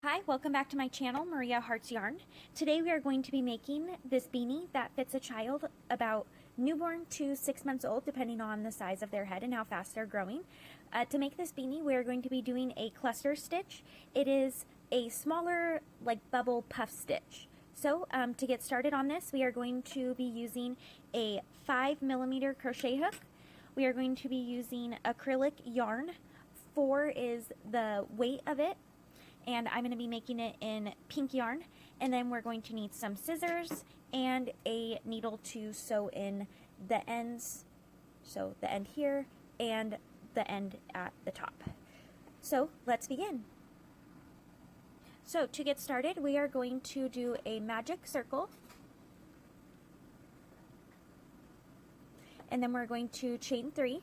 Hi, welcome back to my channel, MariaHeartsYarn. Today we are going to be making this beanie that fits a child about newborn to 6 months old, depending on the size of their head and how fast they're growing. To make this beanie, we are going to be doing a cluster stitch. It is a smaller, like bubble puff stitch. So to get started on this, we are going to be using a 5mm crochet hook. We are going to be using acrylic yarn. 4 is the weight of it, and I'm going to be making it in pink yarn. And then we're going to need some scissors and a needle to sew in the ends, so the end here and the end at the top. So let's begin. So to get started, we are going to do a magic circle, and then we're going to chain 3.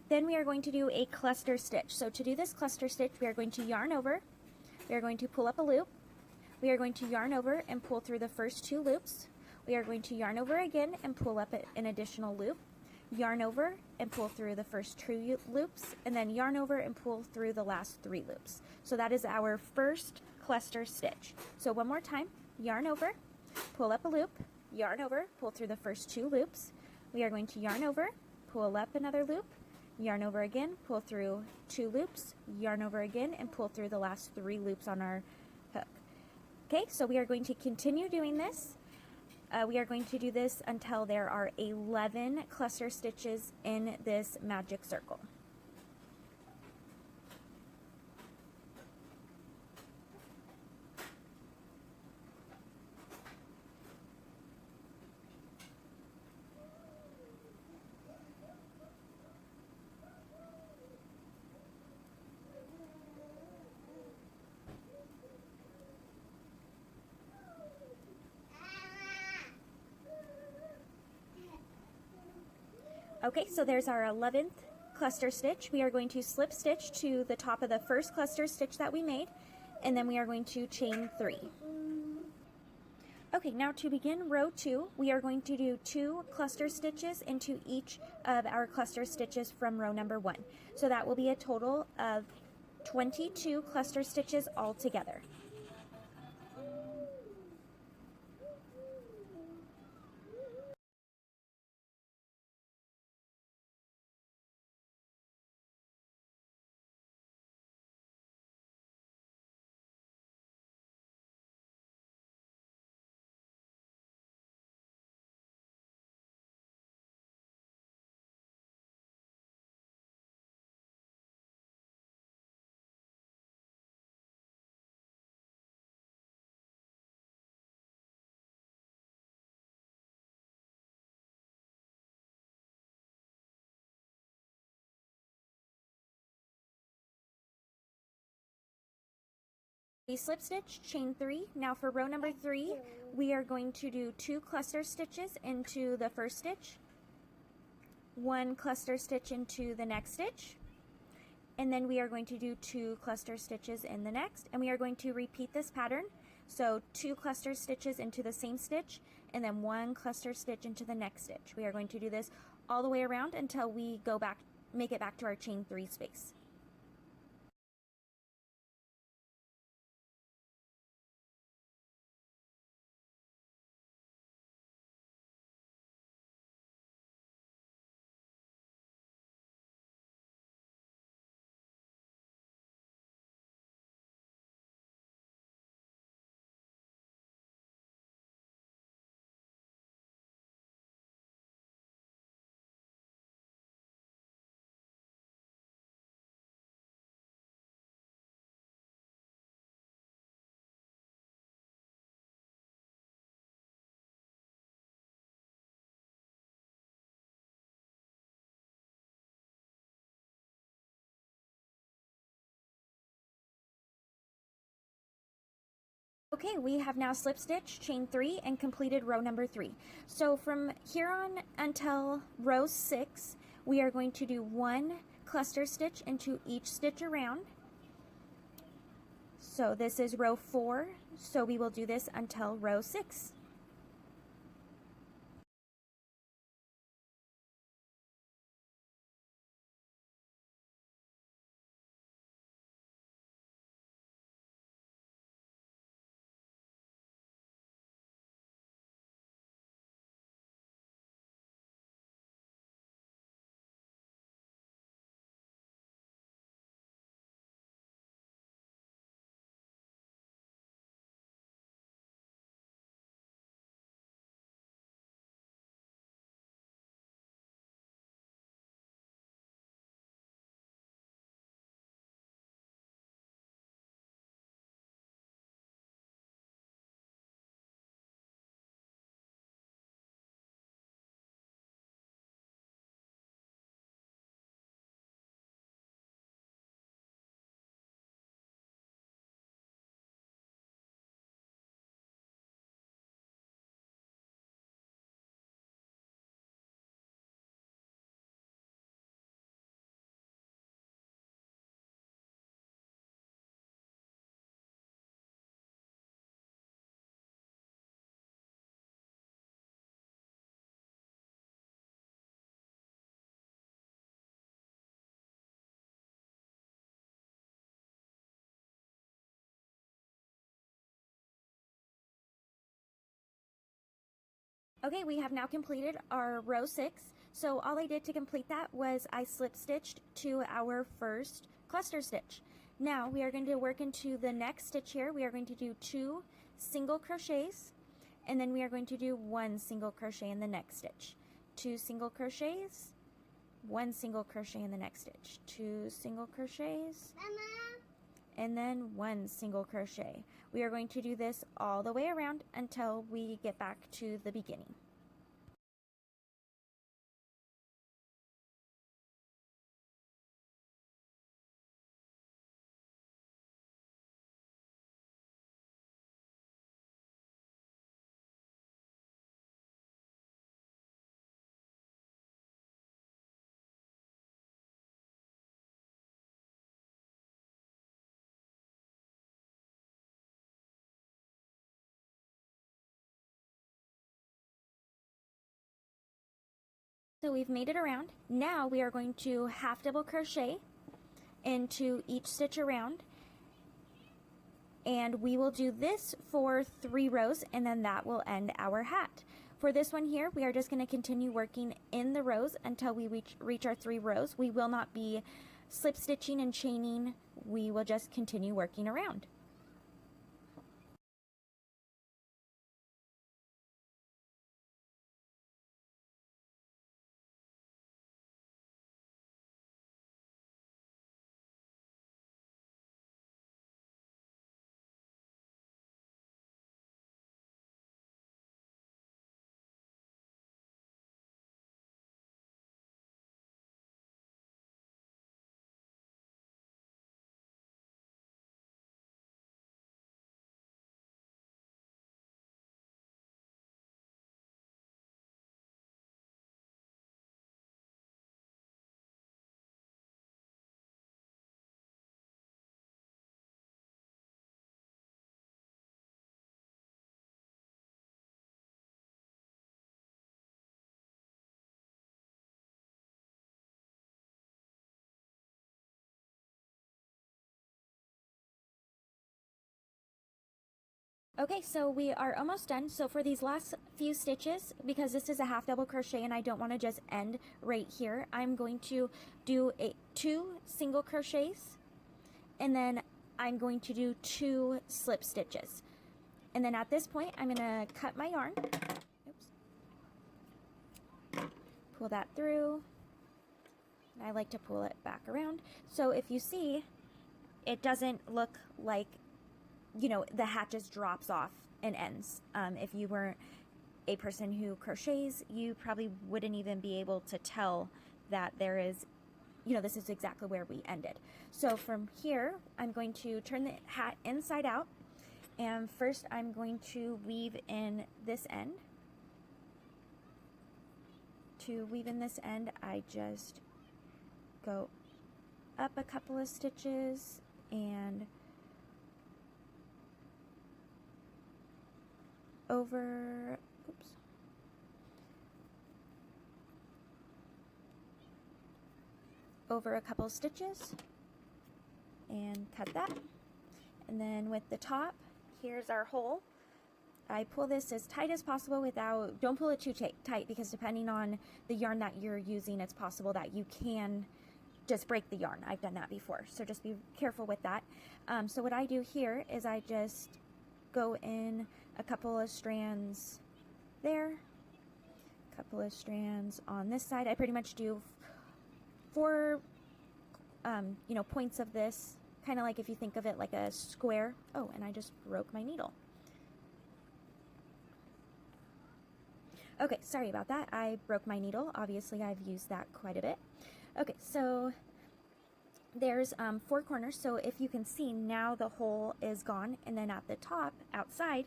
Then we are going to do a cluster stitch. So to do this cluster stitch, we are going to yarn over, we are going to pull up a loop, we are going to yarn over and pull through the first 2 loops, we are going to yarn over again and pull up an additional loop, yarn over and pull through the first 2 loops, and then yarn over and pull through the last 3 loops. So that is our first cluster stitch. So one more time, yarn over, pull up a loop, yarn over, pull through the first 2 loops, we are going to yarn over, pull up another loop, yarn over again, pull through 2 loops, yarn over again, and pull through the last 3 loops on our hook. Okay, so we are going to continue doing this. We are going to do this until there are 11 cluster stitches in this magic circle. Okay, so there's our 11th cluster stitch. We are going to slip stitch to the top of the first cluster stitch that we made, and then we are going to chain 3. Okay, now to begin row 2, we are going to do 2 cluster stitches into each of our cluster stitches from row number 1. So that will be a total of 22 cluster stitches all together. We slip stitch, chain 3. Now for row number 3, we are going to do 2 cluster stitches into the first stitch, 1 cluster stitch into the next stitch, and then we are going to do 2 cluster stitches in the next, and we are going to repeat this pattern. So 2 cluster stitches into the same stitch, and then 1 cluster stitch into the next stitch. We are going to do this all the way around until we go back, make it back to our chain 3 space. Okay, we have now slip stitch, chain 3, and completed row number 3. So from here on until row 6, we are going to do 1 cluster stitch into each stitch around. So this is row 4, so we will do this until row 6. Okay, we have now completed our row 6. So all I did to complete that was I slip stitched to our first cluster stitch. Now we are going to work into the next stitch here. We are going to do 2 single crochets, and then we are going to do 1 single crochet in the next stitch. 2 single crochets, 1 single crochet in the next stitch. 2 single crochets, and then 1 single crochet. We are going to do this all the way around until we get back to the beginning. So we've made it around. Now we are going to half double crochet into each stitch around, and we will do this for 3 rows, and then that will end our hat. For this one here, we are just going to continue working in the rows until we reach our 3 rows. We will not be slip stitching and chaining. We will just continue working around. Okay, so we are almost done. So for these last few stitches, because this is a half double crochet and I don't want to just end right here, I'm going to do 2 single crochets, and then I'm going to do 2 slip stitches. And then at this point, I'm going to cut my yarn. Oops. Pull that through. I like to pull it back around. So if you see, it doesn't look like, you know, the hat just drops off and ends. If you weren't a person who crochets, you probably wouldn't even be able to tell that there is, you know, this is exactly where we ended. So from here, I'm going to turn the hat inside out, and first I'm going to weave in this end. To weave in this end, I just go up a couple of stitches and over, oops, over a couple stitches and cut that. And then with the top, here's our hole. I pull this as tight as possible without, don't pull it too tight, because depending on the yarn that you're using, it's possible that you can just break the yarn. I've done that before, so just be careful with that. So what I do here is I just go in a couple of strands there, a couple of strands on this side. I pretty much do 4 you know, points of this, kind of like if you think of it like a square. Oh, and I just broke my needle. Okay, sorry about that. I broke my needle. Obviously, I've used that quite a bit. Okay, so there's 4 corners. So if you can see, now the hole is gone, and then at the top, outside,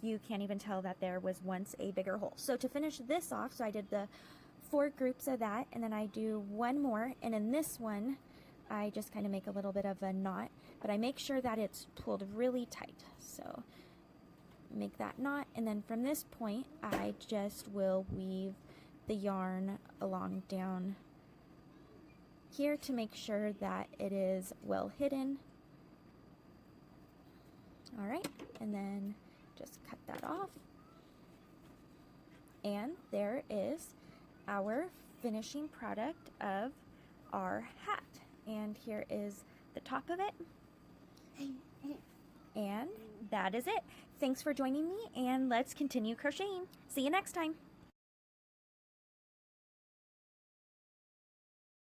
you can't even tell that there was once a bigger hole. So to finish this off, so I did the 4 groups of that, and then I do 1 more, and in this one, I just kind of make a little bit of a knot, but I make sure that it's pulled really tight. So make that knot, and then from this point, I just will weave the yarn along down here to make sure that it is well hidden. All right, and then just cut that off. And there is our finishing product of our hat. And here is the top of it. And that is it. Thanks for joining me, and let's continue crocheting. See you next time.